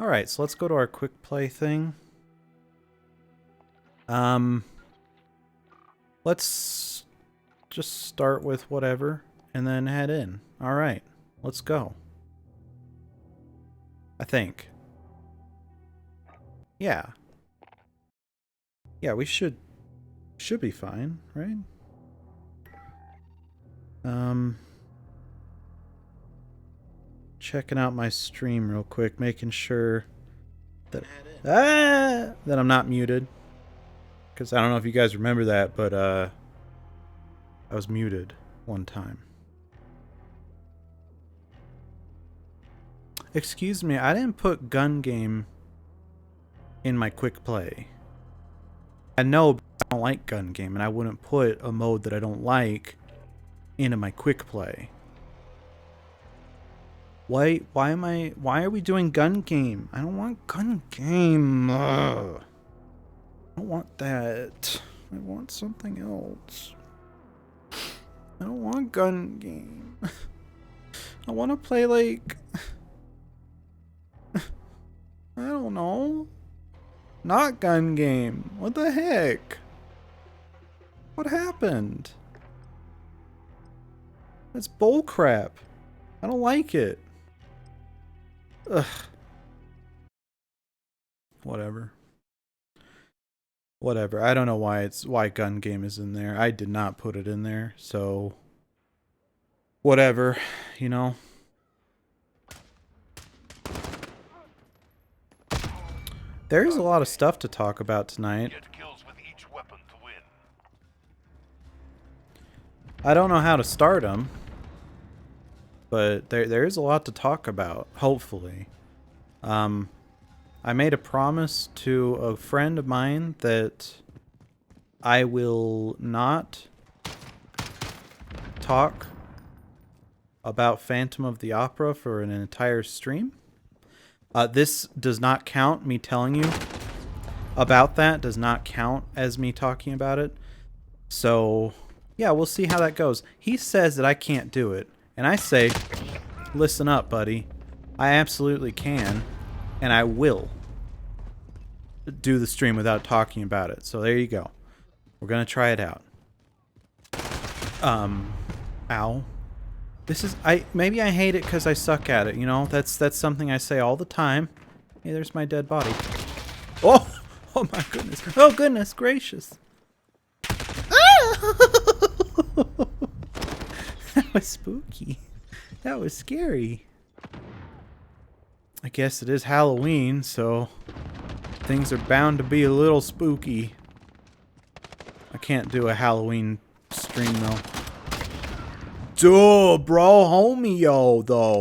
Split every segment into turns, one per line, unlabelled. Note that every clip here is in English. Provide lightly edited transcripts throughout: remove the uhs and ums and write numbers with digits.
Alright, so let's go to our quick play thing. Let's just start with whatever and then head in. Alright, let's go. I think. Yeah. Yeah, we should be fine, right? Checking out my stream real quick, making sure that that I'm not muted. Because I don't know if you guys remember that, but I was muted one time. Excuse me, I didn't put gun game in my quick play. I know I don't like gun game, and I wouldn't put a mode that I don't like into my quick play. Why are we doing gun game? I don't want gun game. Ugh. I don't want that. I want something else. I don't want gun game. I want to play like... I don't know. Not gun game. What the heck? What happened? That's bullcrap. I don't like it. Ugh. Whatever. Whatever. I don't know why gun game is in there. I did not put it in there, so whatever, you know. There's a lot of stuff to talk about tonight. I don't know how to start them, but there is a lot to talk about, hopefully. I made a promise to a friend of mine that I will not talk about Phantom of the Opera for an entire stream. This does not count. Me telling you about that does not count as me talking about it. So, yeah, we'll see how that goes. He says that I can't do it. And I say, listen up, buddy. I absolutely can. And I will do the stream without talking about it. So there you go. We're going to try it out. Ow. This is... maybe I hate it because I suck at it, you know? That's something I say all the time. Hey, there's my dead body. Oh! Oh my goodness. Oh goodness gracious. That was spooky. That was scary. I guess it is Halloween, so things are bound to be a little spooky. I can't do a Halloween stream though. Duh, bro, homie-o, though.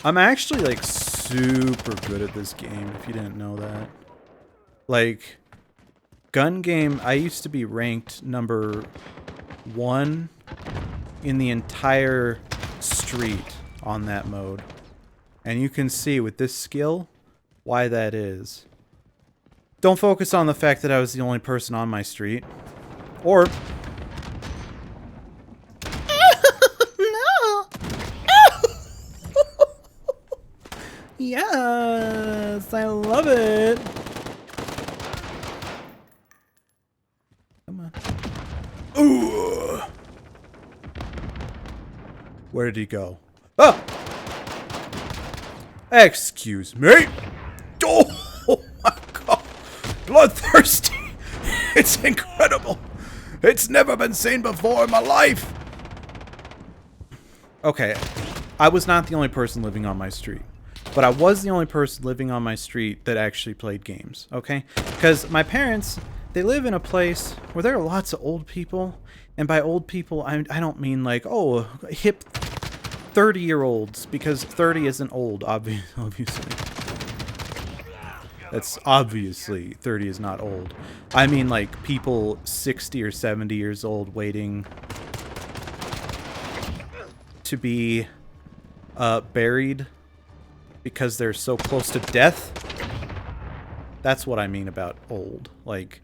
I'm actually, like, super good at this game, if you didn't know that. Like, gun game, I used to be ranked number 1 in the entire street on that mode. And you can see with this skill why that is. Don't focus on the fact that I was the only person on my street. Or... Yes, I love it. Come on. Ooh. Where did he go? Ah! Excuse me. Oh my god. Bloodthirsty. It's incredible. It's never been seen before in my life. Okay. I was not the only person living on my street. But I was the only person living on my street that actually played games, okay? Because my parents, they live in a place where there are lots of old people. And by old people, I don't mean like, oh, hip 30-year-olds. Because 30 isn't old, obviously. That's obviously 30 is not old. I mean like people 60 or 70 years old waiting to be buried because they're so close to death. That's what I mean about old. Like,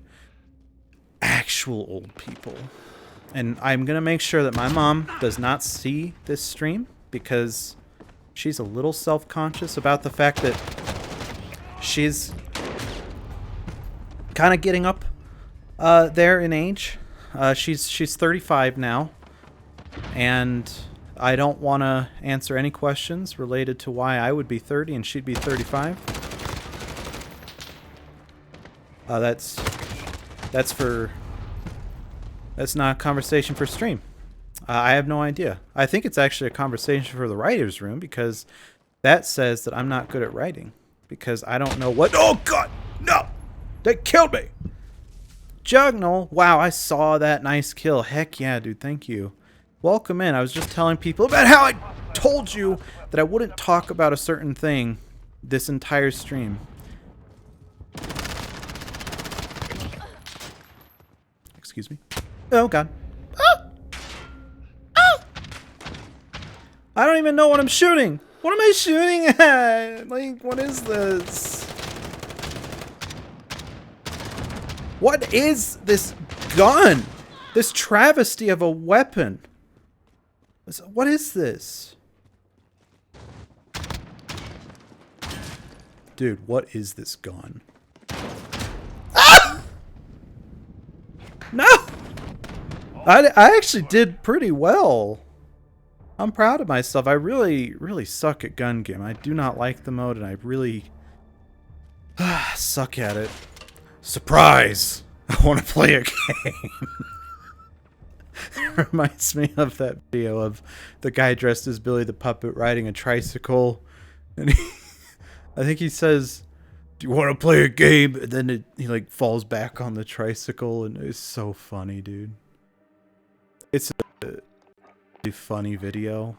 actual old people. And I'm gonna make sure that my mom does not see this stream, because She's a little self-conscious about the fact that she's kind of getting up there in age. She's 35 now, and I don't want to answer any questions related to why I would be 30 and she'd be 35. That's not a conversation for stream. I have no idea. I think it's actually a conversation for the writer's room, because that says that I'm not good at writing. Because I don't know what... Oh, God! No! They killed me! Jugnal! Wow, I saw that nice kill. Heck yeah, dude. Thank you. Welcome in. I was just telling people about how I told you that I wouldn't talk about a certain thing this entire stream. Excuse me. Oh, God. I don't even know what I'm shooting. What am I shooting at? Like, what is this? What is this gun? This travesty of a weapon. What is this? Dude, what is this gun? Ah! No! I actually did pretty well. I'm proud of myself. I really suck at gun game. I do not like the mode, and I really suck at it. Surprise! I want to play a game. It reminds me of that video of the guy dressed as Billy the Puppet riding a tricycle, and I think he says, "Do you want to play a game?" And then he like falls back on the tricycle, and it's so funny, dude. It's a funny video.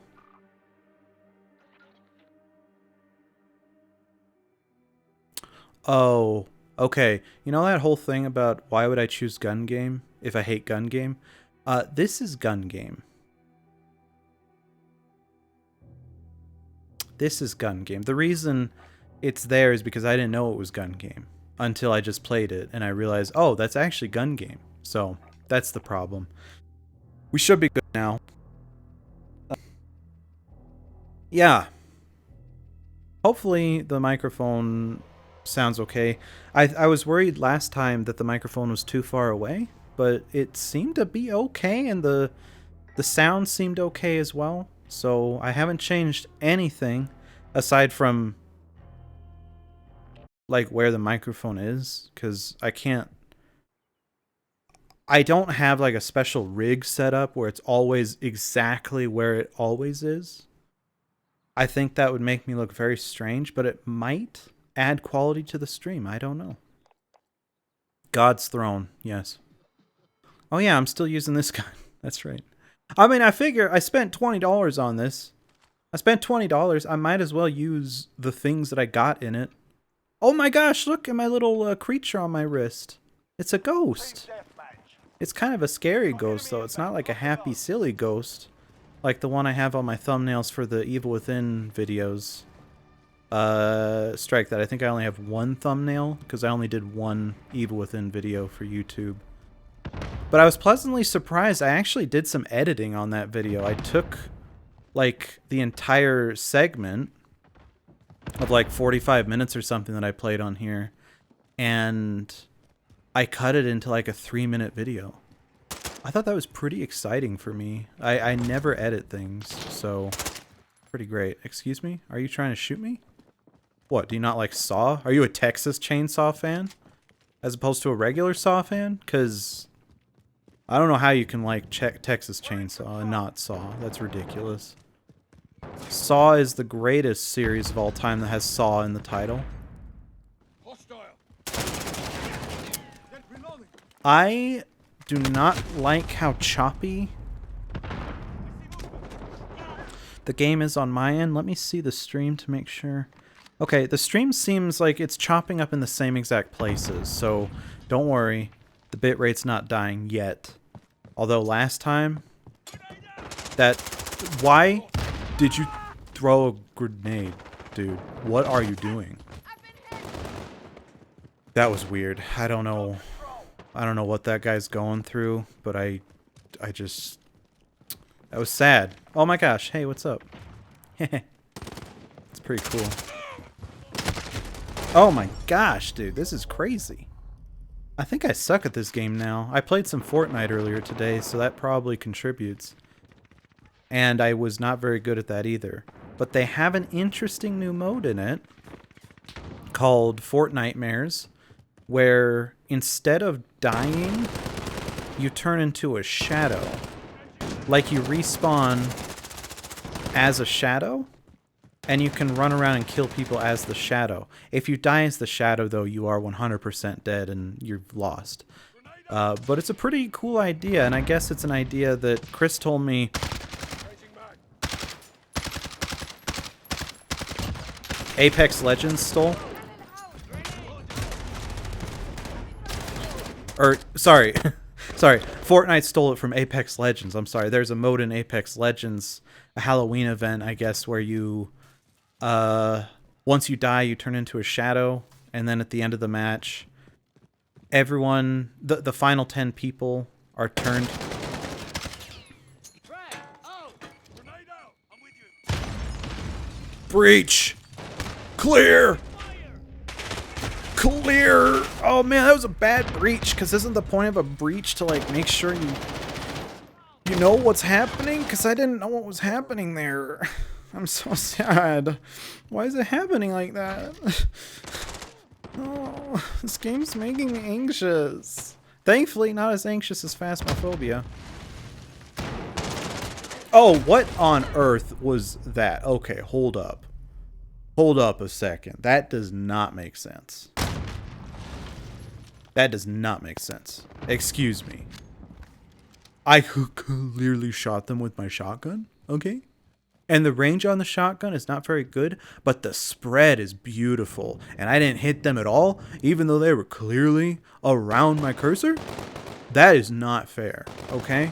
Oh, okay. You know that whole thing about why would I choose gun game if I hate gun game? This is gun game. This is gun game. The reason it's there is because I didn't know it was gun game until I just played it and I realized, oh, that's actually gun game. So that's the problem. We should be good now. Yeah. Hopefully the microphone sounds okay. I was worried last time that the microphone was too far away, but it seemed to be okay, and the sound seemed okay as well. So I haven't changed anything aside from like where the microphone is, because I don't have like a special rig set up where it's always exactly where it always is. I think that would make me look very strange, but it might add quality to the stream. I don't know. God's Throne, yes. Oh yeah, I'm still using this gun. That's right. I mean, I figure I spent $20 on this. I spent $20. I might as well use the things that I got in it. Oh my gosh, look at my little creature on my wrist. It's a ghost. It's kind of a scary ghost, though. It's not like a happy, silly ghost, like the one I have on my thumbnails for the Evil Within videos. Strike that. I think I only have one thumbnail, because I only did one Evil Within video for YouTube. But I was pleasantly surprised. I actually did some editing on that video. I took, like, the entire segment of, like, 45 minutes or something that I played on here, and I cut it into like a 3-minute video. I thought that was pretty exciting for me. I never edit things, so pretty great. Excuse me? Are you trying to shoot me? What, do you not like Saw? Are you a Texas Chainsaw fan? As opposed to a regular Saw fan? Because I don't know how you can like Texas Chainsaw and not Saw. That's ridiculous. Saw is the greatest series of all time that has Saw in the title. I do not like how choppy the game is on my end. Let me see the stream to make sure. Okay, the stream seems like it's chopping up in the same exact places, so don't worry. The bitrate's not dying yet. Although last time, why did you throw a grenade, dude? What are you doing? That was weird. I don't know what that guy's going through, but I just... That was sad. Oh my gosh. Hey, what's up? Pretty cool. Oh my gosh, dude, this is crazy. I think I suck at this game now. I played some Fortnite earlier today, so that probably contributes. And I was not very good at that either. But they have an interesting new mode in it called Fortnitemares, where instead of dying, you turn into a shadow. Like you respawn as a shadow, and you can run around and kill people as the shadow. If you die as the shadow, though, you are 100% dead and you've lost. But it's a pretty cool idea, and I guess it's an idea that Chris told me. Apex Legends stole. Or, sorry. Sorry. Fortnite stole it from Apex Legends. I'm sorry. There's a mode in Apex Legends, a Halloween event, I guess, where you, once you die, you turn into a shadow, and then at the end of the match, everyone, the final 10 people are turned. Breach! Clear! Clear! Oh man, that was a bad breach, because isn't the point of a breach to like make sure you know what's happening? Because I didn't know what was happening there. I'm so sad. Why is it happening like that? Oh, this game's making me anxious. Thankfully, not as anxious as Phasmophobia. Oh, what on earth was that? Okay, hold up. Hold up a second. That does not make sense. That does not make sense. Excuse me. I clearly shot them with my shotgun, okay? And the range on the shotgun is not very good, but the spread is beautiful. And I didn't hit them at all, even though they were clearly around my cursor? That is not fair, okay?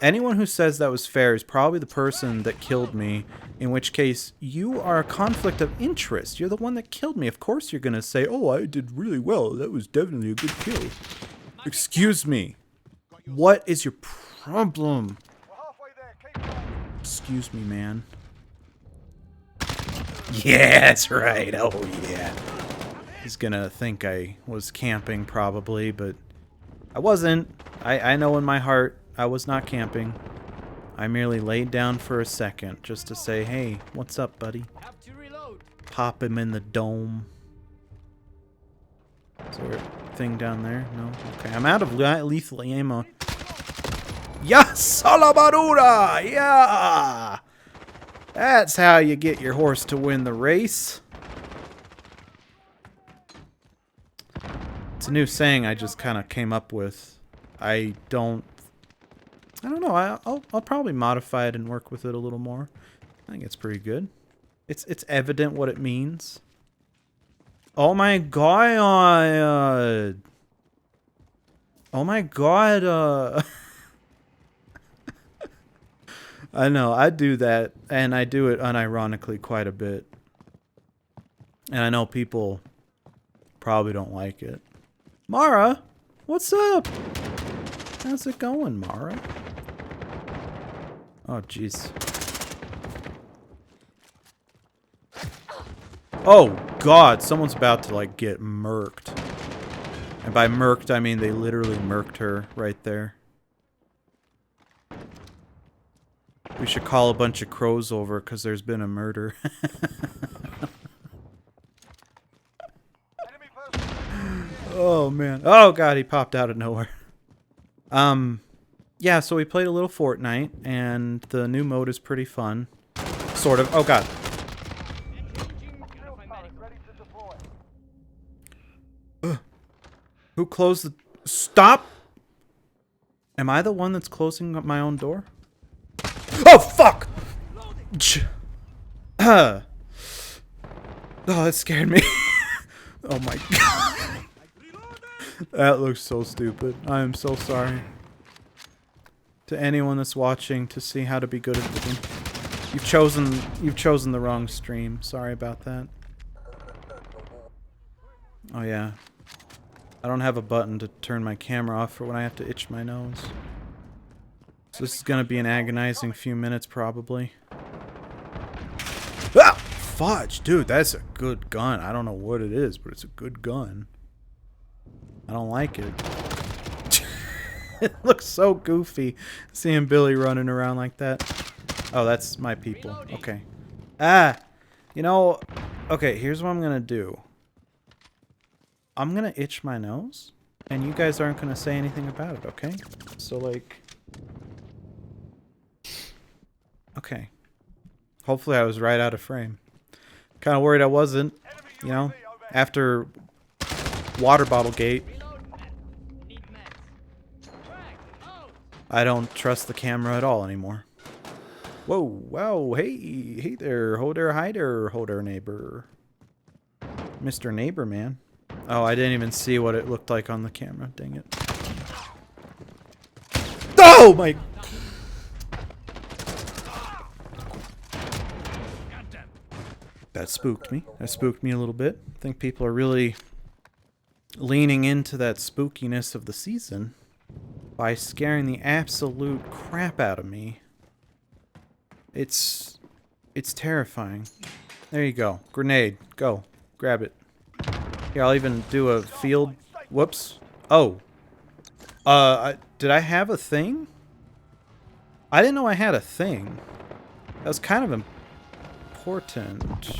Anyone who says that was fair is probably the person that killed me, in which case you are a conflict of interest. You're the one that killed me. Of course you're going to say, oh, I did really well. That was definitely a good kill. Excuse me. What is your problem? Excuse me, man. Yeah, that's right. Oh, yeah. He's going to think I was camping probably, but I wasn't. I know in my heart I was not camping. I merely laid down for a second just to say, hey, what's up, buddy? Pop him in the dome. Is there a thing down there? No? Okay, I'm out of lethal ammo. Yes, Salamadura! Yeah! That's how you get your horse to win the race. It's a new saying I just kind of came up with. I don't know. I'll probably modify it and work with it a little more. I think it's pretty good. It's evident what it means. Oh my god! Oh my god! I know, I do that, and I do it unironically quite a bit. And I know people probably don't like it. Mara, what's up? How's it going, Mara? Oh, jeez. Oh, God, someone's about to, like, get murked. And by murked, I mean they literally murked her right there. We should call a bunch of crows over because there's been a murder. Oh, man. Oh, God, he popped out of nowhere. Yeah, so we played a little Fortnite, and the new mode is pretty fun. Sort of. Oh, God. Who closed the... Stop! Am I the one that's closing up my own door? Oh, fuck! Oh, that scared me. Oh, my God. That looks so stupid. I am so sorry. To anyone that's watching to see how to be good at the game. You've chosen the wrong stream. Sorry about that. Oh yeah. I don't have a button to turn my camera off for when I have to itch my nose. So this is gonna be an agonizing few minutes probably. Ah! fudge, dude, that's a good gun. I don't know what it is, but it's a good gun. I don't like it. It looks so goofy seeing Billy running around like that. Oh, that's my people. Okay. Ah! You know, okay, here's what I'm gonna do. I'm gonna itch my nose, and you guys aren't gonna say anything about it, okay? So, like... Okay. Hopefully I was right out of frame. Kind of worried I wasn't, you know, after water bottle gate. I don't trust the camera at all anymore. Whoa, wow, hey there, ho there, hi there, ho there, neighbor. Mr. Neighbor Man. Oh, I didn't even see what it looked like on the camera, dang it. Oh my... That spooked me. That spooked me a little bit. I think people are really leaning into that spookiness of the season by scaring the absolute crap out of me. It's terrifying. There you go. Grenade. Go. Grab it. Here, I'll even do a field... Whoops. Oh. Did I have a thing? I didn't know I had a thing. That was kind of important.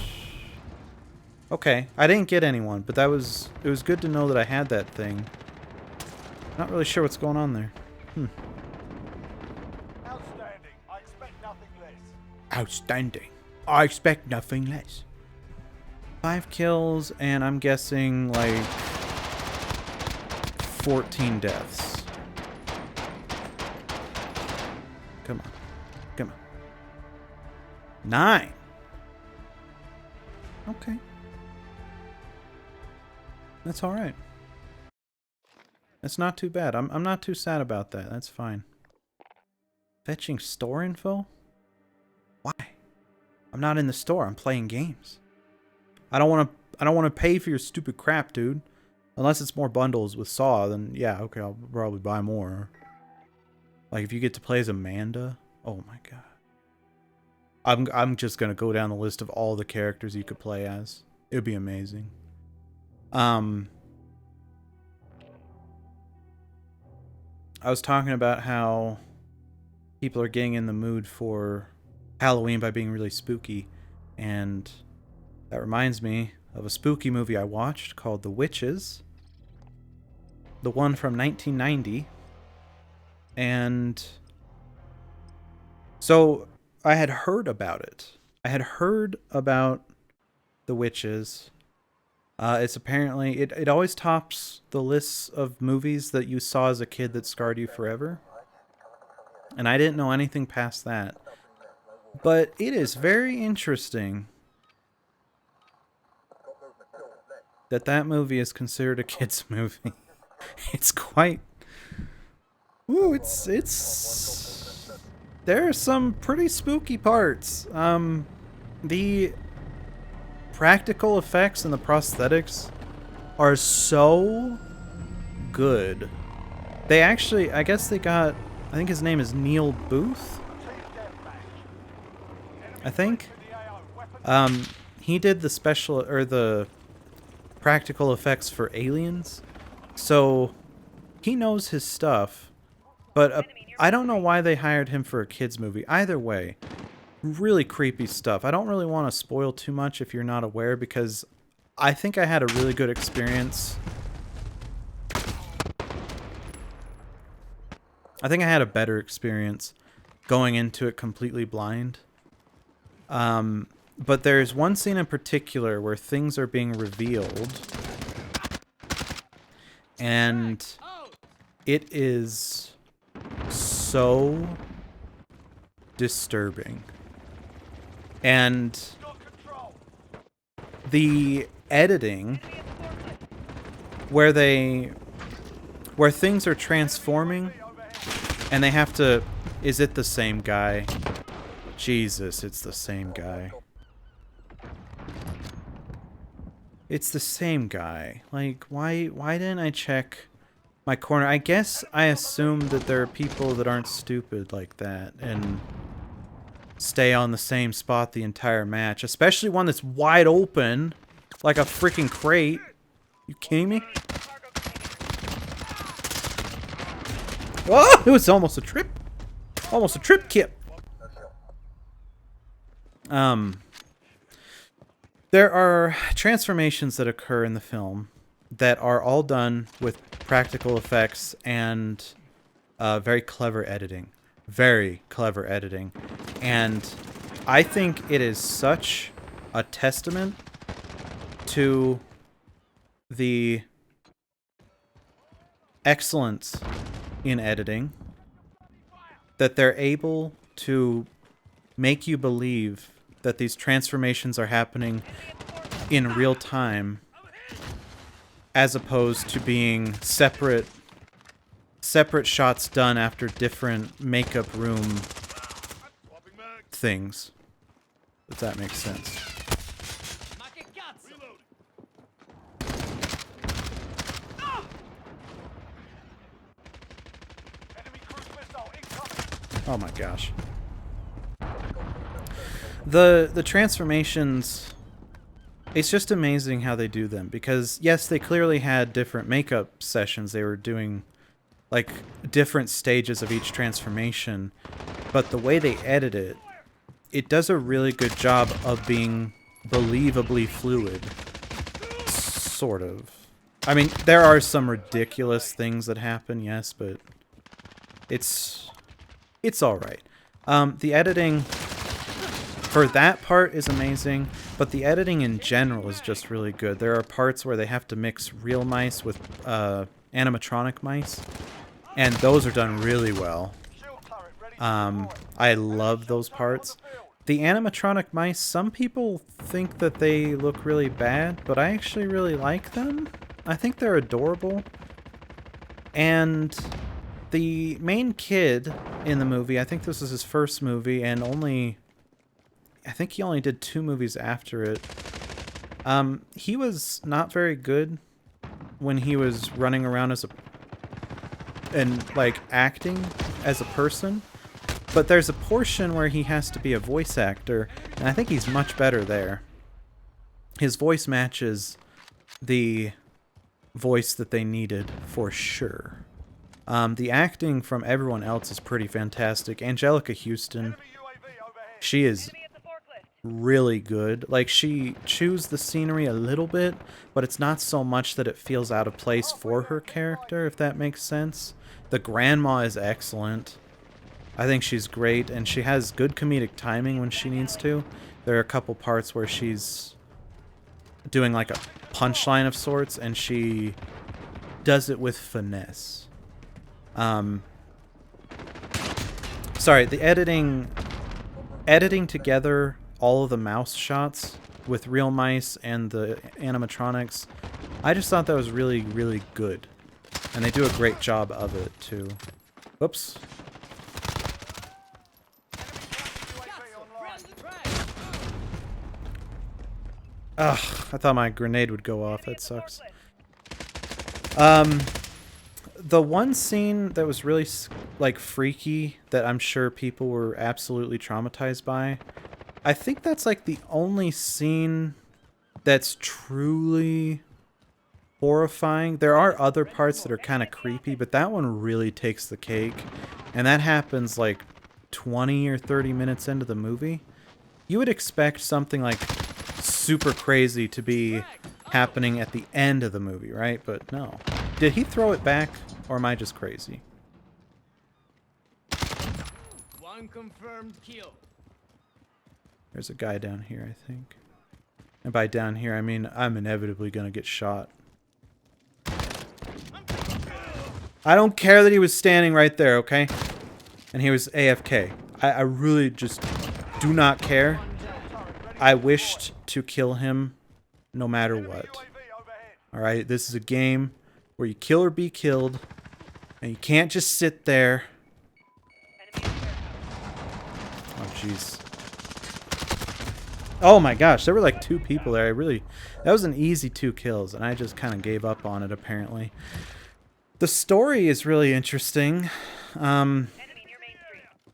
Okay, I didn't get anyone, but it was good to know that I had that thing. Not really sure what's going on there.
Outstanding. I expect nothing less.
Outstanding. I expect nothing less. 5 kills, and I'm guessing like 14 deaths. Come on. Come on. 9. Okay. That's alright. That's not too bad. I'm not too sad about that. That's fine. Fetching store info? Why? I'm not in the store. I'm playing games. I don't want to pay for your stupid crap, dude. Unless it's more bundles with Saw, then yeah, okay, I'll probably buy more. Like if you get to play as Amanda, oh my god. I'm just gonna go down the list of all the characters you could play as. It would be amazing. I was talking about how people are getting in the mood for Halloween by being really spooky, and that reminds me of a spooky movie I watched called The Witches. The one from 1990. And so I had heard about it. I had heard about The Witches. It's apparently... It always tops the lists of movies that you saw as a kid that scarred you forever. And I didn't know anything past that. But it is very interesting that movie is considered a kid's movie. It's quite... Ooh, it's... There are some pretty spooky parts. The practical effects and the prosthetics are so good. They actually... I guess they got... I think his name is Neil Booth? I think. He did the special... or the practical effects for Aliens. So, he knows his stuff. But I don't know why they hired him for a kids movie. Either way, really creepy stuff. I don't really want to spoil too much if you're not aware, because I think I had a really good experience. I think I had a better experience going into it completely blind. But there's one scene in particular where things are being revealed. And it is so disturbing. And the editing where things are transforming and they have to... Is it the same guy? Jesus, it's the same guy. It's the same guy. Like, why didn't I check my corner? I guess I assumed that there are people that aren't stupid like that, and stay on the same spot the entire match, especially one that's wide open, like a freaking crate. You kidding me? Oh, it was almost a trip. Almost a trip kip. There are transformations that occur in the film that are all done with practical effects and very clever editing. Very clever editing. And I think it is such a testament to the excellence in editing that they're able to make you believe that these transformations are happening in real time as opposed to being separate shots done after different makeup room things. If that makes sense. Oh my gosh. The transformations, it's just amazing how they do them, because yes, they clearly had different makeup sessions. They were doing like different stages of each transformation, but the way they edit it, it does a really good job of being believably fluid. Sort of. I mean, there are some ridiculous things that happen, yes, but it's alright. The editing for that part is amazing, but the editing in general is just really good. There are parts where they have to mix real mice with animatronic mice, and those are done really well. I love those parts. The animatronic mice, some people think that they look really bad, but I actually really like them. I think they're adorable. And the main kid in the movie, I think this is his first movie, and I think he only did 2 movies after it. He was not very good when he was running around and like acting as a person. But there's a portion where he has to be a voice actor, and I think he's much better there. His voice matches the voice that they needed for sure. The acting from everyone else is pretty fantastic. Angelica Houston, she is really good. Like, she chews the scenery a little bit, but it's not so much that it feels out of place for her character, if that makes sense. The grandma is excellent. I think she's great, and she has good comedic timing when she needs to. There are a couple parts where she's doing like a punchline of sorts, and she does it with finesse. Sorry, the editing together all of the mouse shots with real mice and the animatronics, I just thought that was really, really good. And they do a great job of it, too. Whoops. Ugh, I thought my grenade would go off. That sucks. The one scene that was really, like, freaky that I'm sure people were absolutely traumatized by, I think that's, like, the only scene that's truly horrifying. There are other parts that are kind of creepy, but that one really takes the cake. And that happens, like, 20 or 30 minutes into the movie. You would expect something, like, super crazy to be happening at the end of the movie, right? But no. Did he throw it back, or am I just crazy?
One confirmed kill.
There's a guy down here, I think. And by down here, I mean I'm inevitably gonna get shot. I don't care that he was standing right there, okay? And he was AFK. I really just do not care. I wished to kill him no matter what. Alright, this is a game where you kill or be killed, and you can't just sit there. Oh, jeez. Oh my gosh, there were like 2 people there. That was an easy 2 kills, and I just kind of gave up on it, apparently. The story is really interesting.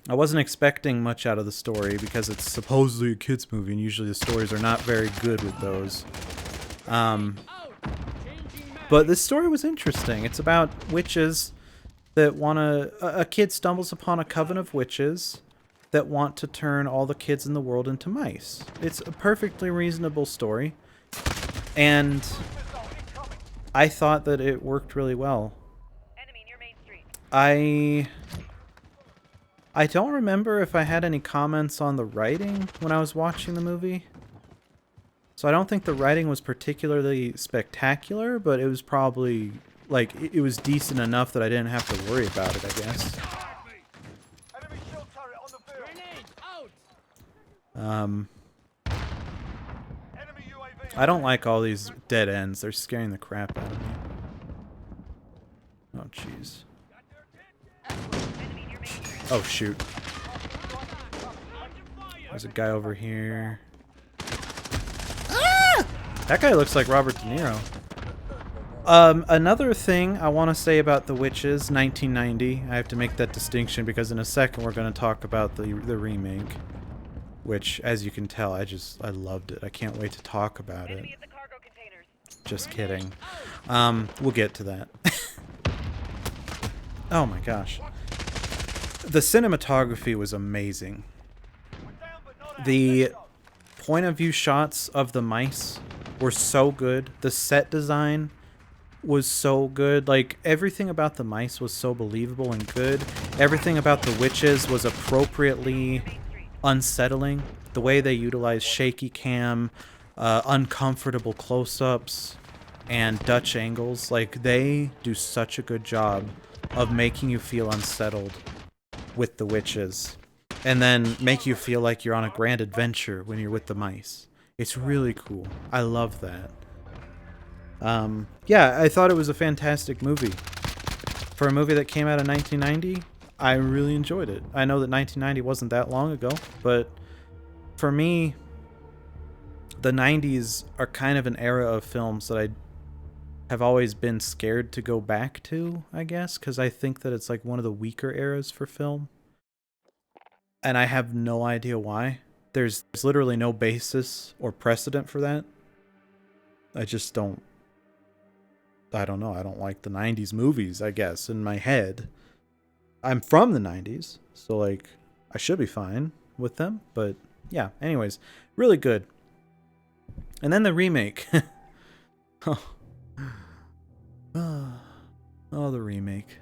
I wasn't expecting much out of the story because it's supposedly a kids movie, and usually the stories are not very good with those. But this story was interesting. It's about witches that want to... A kid stumbles upon a coven of witches that want to turn all the kids in the world into mice. It's a perfectly reasonable story, and I thought that it worked really well.
Enemy near Main Street.
I don't remember if I had any comments on the writing when I was watching the movie. So I don't think the writing was particularly spectacular, but it was probably, like, it was decent enough that I didn't have to worry about it, I guess.
Enemy shield turret on the field.
Grenade out.
Enemy UAV.
I don't like all these dead ends. They're scaring the crap out of me. Oh, jeez.
Enemy near Main Street.
Oh, shoot. There's a guy over here. Ah! That guy looks like Robert De Niro. Another thing I want to say about The Witches 1990. I have to make that distinction because in a second we're going to talk about the remake. Which, as you can tell, I loved it. I can't wait to talk about it.
Enemy at the cargo containers.
Just kidding. We'll get to that. Oh my gosh. The cinematography was amazing. The point of view shots of the mice were so good. The set design was so good. Like, everything about the mice was so believable and good. Everything about the witches was appropriately unsettling. The way they utilized shaky cam, uncomfortable close-ups, and Dutch angles. Like, they do such a good job of making you feel unsettled with the witches, and then make you feel like you're on a grand adventure when you're with the mice. It's really cool. I love that. Yeah, I thought it was a fantastic movie. For a movie that came out in 1990, I really enjoyed it. I know that 1990 wasn't that long ago, but for me, the 90s are kind of an era of films that I have always been scared to go back to, I guess, because I think that it's like one of the weaker eras for film. And I have no idea why. There's literally no basis or precedent for that. I just don't... I don't know. I don't like the 90s movies, I guess, in my head. I'm from the 90s, so, like, I should be fine with them. But, yeah, anyways, really good. And then the remake. Oh, the remake.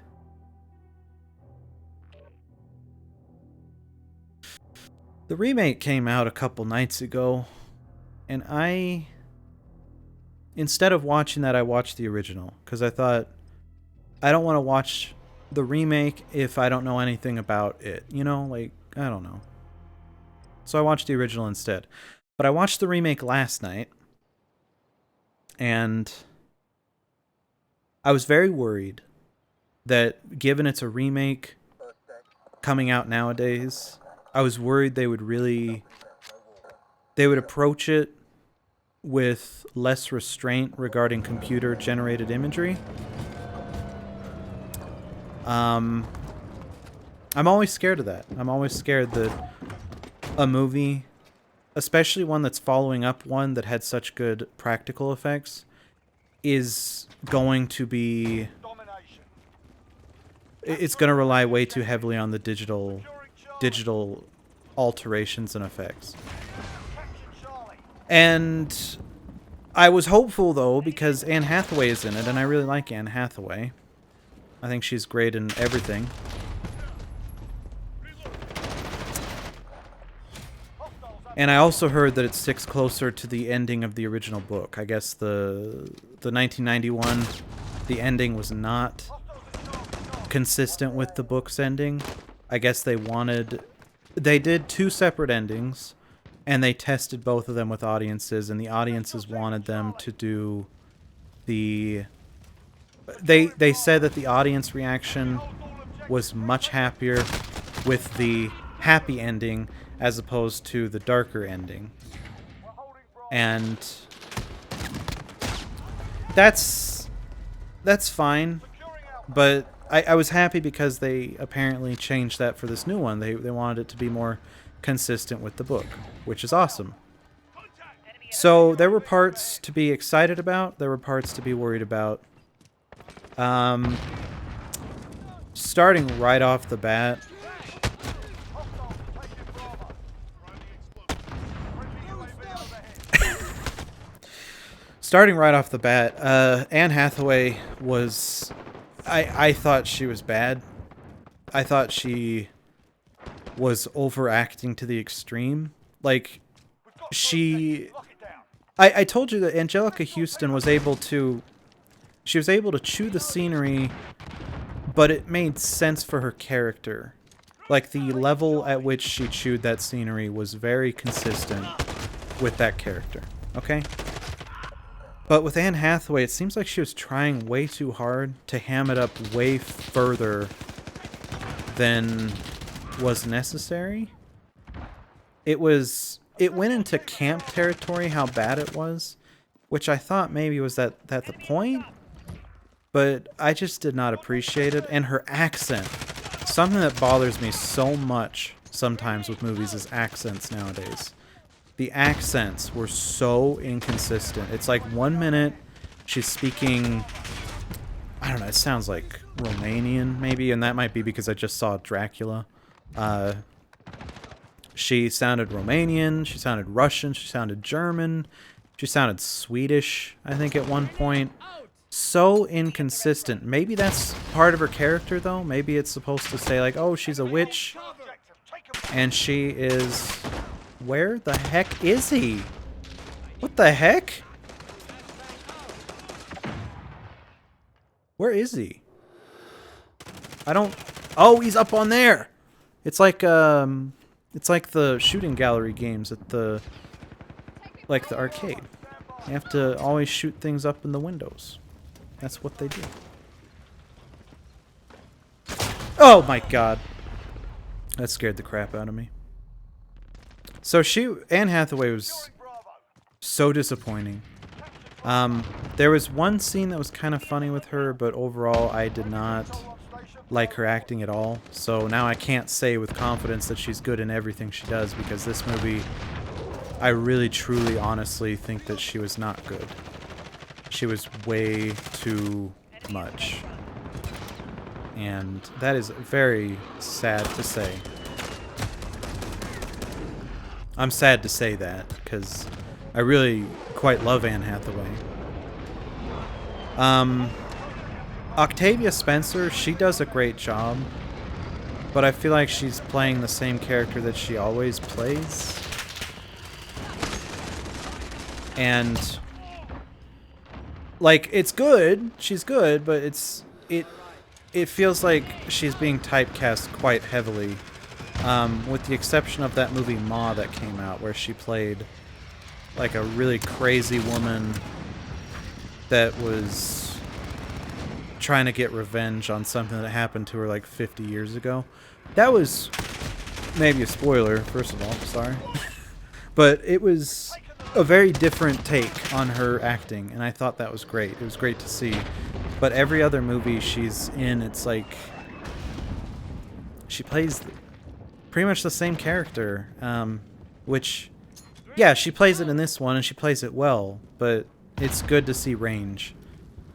The remake came out a couple nights ago, and instead of watching that, I watched the original, because I thought, I don't want to watch the remake if I don't know anything about it, you know, like, I don't know. So I watched the original instead. But I watched the remake last night, and I was very worried that, given it's a remake coming out nowadays, I was worried they would approach it with less restraint regarding computer-generated imagery. I'm always scared of that. I'm always scared that a movie, especially one that's following up one that had such good practical effects, is going to be... It's going to rely way too heavily on the digital alterations and effects. And I was hopeful, though, because Anne Hathaway is in it, and I really like Anne Hathaway. I think she's great in everything. And I also heard that it sticks closer to the ending of the original book. I guess the 1991, the ending was not consistent with the book's ending. I guess they did two separate endings, and they tested both of them with audiences, and the audiences wanted them to do the... They said that the audience reaction was much happier with the happy ending as opposed to the darker ending. And that's fine, but I was happy because they apparently changed that for this new one. They wanted it to be more consistent with the book, which is awesome. So there were parts to be excited about. There were parts to be worried about. Starting right off the bat, Anne Hathaway was... I thought she was bad. I thought she was overacting to the extreme. Like, she... I told you that Angelica Houston was able to... She was able to chew the scenery, but it made sense for her character. Like, the level at which she chewed that scenery was very consistent with that character. Okay? But with Anne Hathaway, it seems like she was trying way too hard to ham it up way further than was necessary. It went into camp territory how bad it was, which I thought maybe was that the point, but I just did not appreciate it. And her accent, something that bothers me so much sometimes with movies is accents nowadays. The accents were so inconsistent. It's like 1 minute she's speaking, I don't know, it sounds like Romanian maybe, and that might be because I just saw Dracula. She sounded Romanian, she sounded Russian, she sounded German, she sounded Swedish, I think at one point. So inconsistent. Maybe that's part of her character though. Maybe it's supposed to say like, oh, she's a witch and she is... Where the heck is he? What the heck? Where is he? I don't... Oh, he's up on there! It's like the shooting gallery games at the... Like the arcade. You have to always shoot things up in the windows. That's what they do. Oh my god. That scared the crap out of me. So Anne Hathaway was so disappointing. There was one scene that was kind of funny with her, but overall I did not like her acting at all. So now I can't say with confidence that she's good in everything she does, because this movie, I really, truly, honestly think that she was not good. She was way too much. And that is very sad to say. I'm sad to say that, because I really quite love Anne Hathaway. Octavia Spencer, she does a great job, but I feel like she's playing the same character that she always plays. And, like, it's good, she's good, but it feels like she's being typecast quite heavily. With the exception of that movie Ma that came out, where she played like a really crazy woman that was trying to get revenge on something that happened to her like 50 years ago. That was maybe a spoiler, first of all, sorry. But it was a very different take on her acting, and I thought that was great. It was great to see. But every other movie she's in, it's like she plays pretty much the same character, which, yeah, she plays it in this one, and she plays it well, but it's good to see range.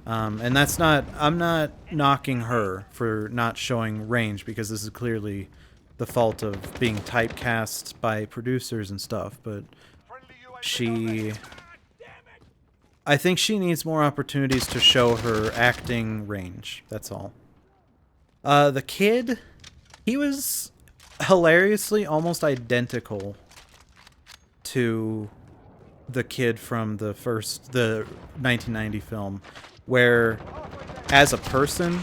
And that's not, I'm not knocking her for not showing range, because this is clearly the fault of being typecast by producers and stuff, but I think she needs more opportunities to show her acting range, that's all. The kid, he was hilariously almost identical to the kid from the 1990 film, where as a person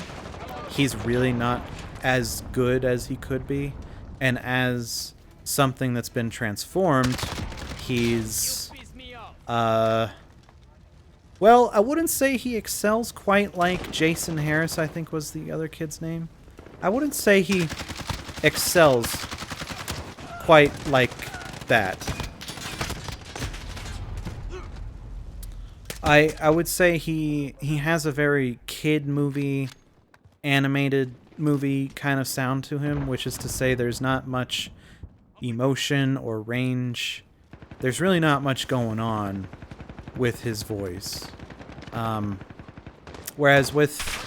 he's really not as good as he could be, and as something that's been transformed, he's well, I wouldn't say he excels quite like Jason Harris, I think was the other kid's name. I wouldn't say he excels quite like that. I would say he has a very kid movie animated movie kind of sound to him, which is to say there's not much emotion or range. There's really not much going on with his voice. Whereas with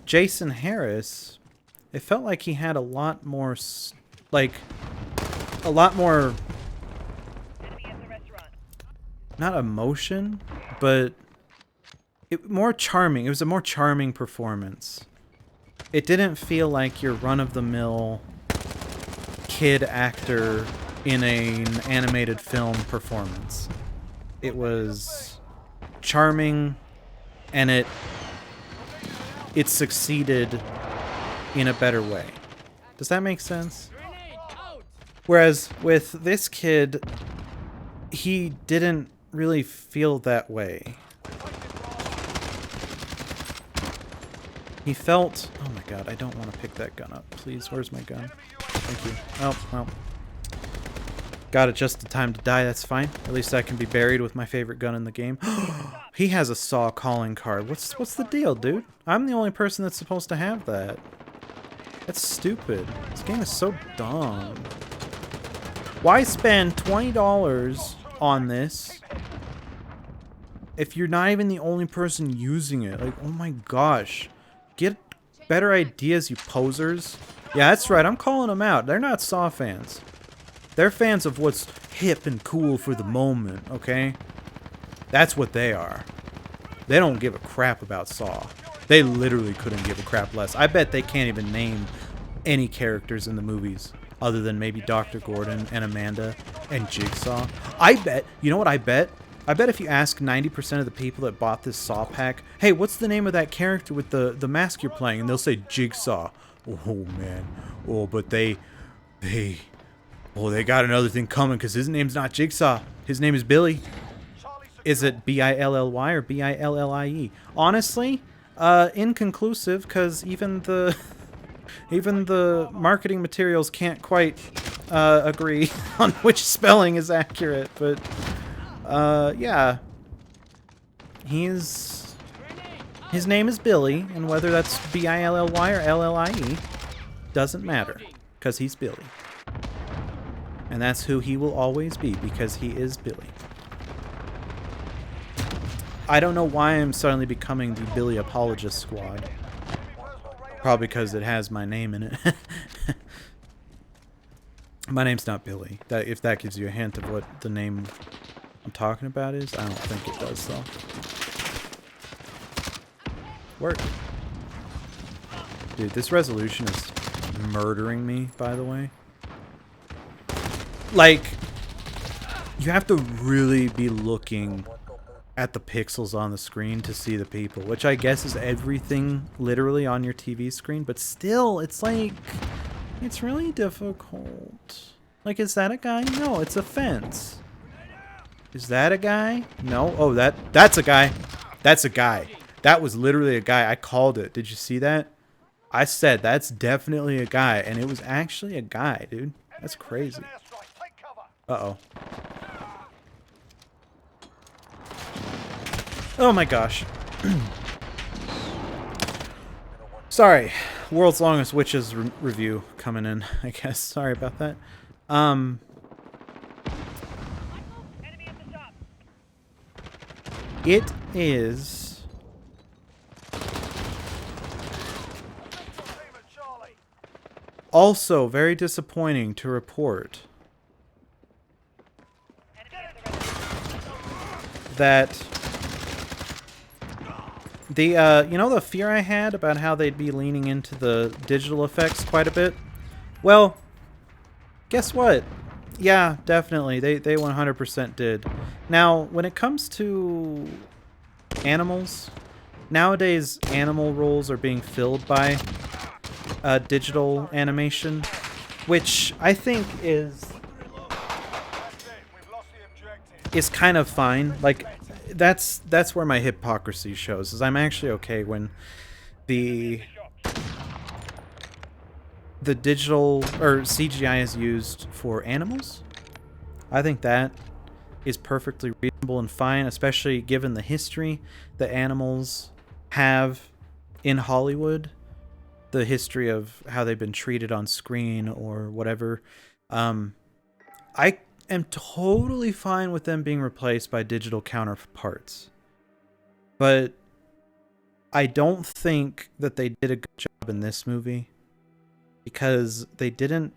Jason Harris, it felt like he had a lot more, a lot more,
Enemy at the restaurant.
not emotion, but more charming. It was a more charming performance. It didn't feel like your run-of-the-mill kid actor in an animated film performance. It was charming, and it succeeded in a better way. Does that make sense?
Grenade out.
Whereas with this kid, he didn't really feel that way. He felt... Oh my god, I don't want to pick that gun up. Please, where's my gun? Thank you. Oh, well. Got it just in time to die, that's fine. At least I can be buried with my favorite gun in the game. He has a Saw calling card. What's the deal, dude? I'm the only person that's supposed to have that. That's stupid. This game is so dumb. Why spend $20 on this if you're not even the only person using it? Like, oh my gosh. Get better ideas, you posers. Yeah, that's right. I'm calling them out. They're not Saw fans. They're fans of what's hip and cool for the moment, okay? That's what they are. They don't give a crap about Saw. They literally couldn't give a crap less. I bet they can't even name any characters in the movies other than maybe Dr. Gordon and Amanda and Jigsaw. I bet, you know what I bet? I bet if you ask 90% of the people that bought this Saw pack, hey, what's the name of that character with the mask you're playing? And they'll say Jigsaw. Oh, man. Oh, but they got another thing coming because his name's not Jigsaw. His name is Billy. Is it B-I-L-L-Y or B-I-L-L-I-E? Honestly, inconclusive, because even the marketing materials can't quite agree on which spelling is accurate. But yeah, his name is Billy, and whether that's B-I-L-L-Y or L-L-I-E doesn't matter, because he's Billy. And that's who he will always be, because he is Billy. I don't know why I'm suddenly becoming the Billy Apologist Squad. Probably because it has my name in it. My name's not Billy. If that gives you a hint of what the name I'm talking about is. I don't think it does, though. Work. Dude, this resolution is murdering me, by the way. Like, you have to really be looking at the pixels on the screen to see the people, which I guess is everything literally on your TV screen, but still, it's like, it's really difficult. Like, is that a guy? No, it's a fence. Is that a guy? No. Oh, that's a guy. That's a guy. That was literally a guy. I called it. Did you see that? I said that's definitely a guy, and it was actually a guy, dude. That's crazy. Uh-oh. Oh my gosh. Sorry. World's Longest Witches review coming in, I guess. Sorry about that.
Enemy at the shop.
It is... also very disappointing to report that the you know the fear I had about how they'd be leaning into the digital effects quite a bit? Well, guess what? Yeah, definitely. They 100% did. Now, when it comes to animals, nowadays animal roles are being filled by digital animation, which I think is kind of fine. Like, that's where my hypocrisy shows, is I'm actually okay when the digital or CGI is used for animals. I think that is perfectly reasonable and fine, especially given the history that animals have in Hollywood, the history of how they've been treated on screen or whatever. I am totally fine with them being replaced by digital counterparts. But I don't think that they did a good job in this movie because they didn't.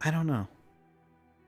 I don't know.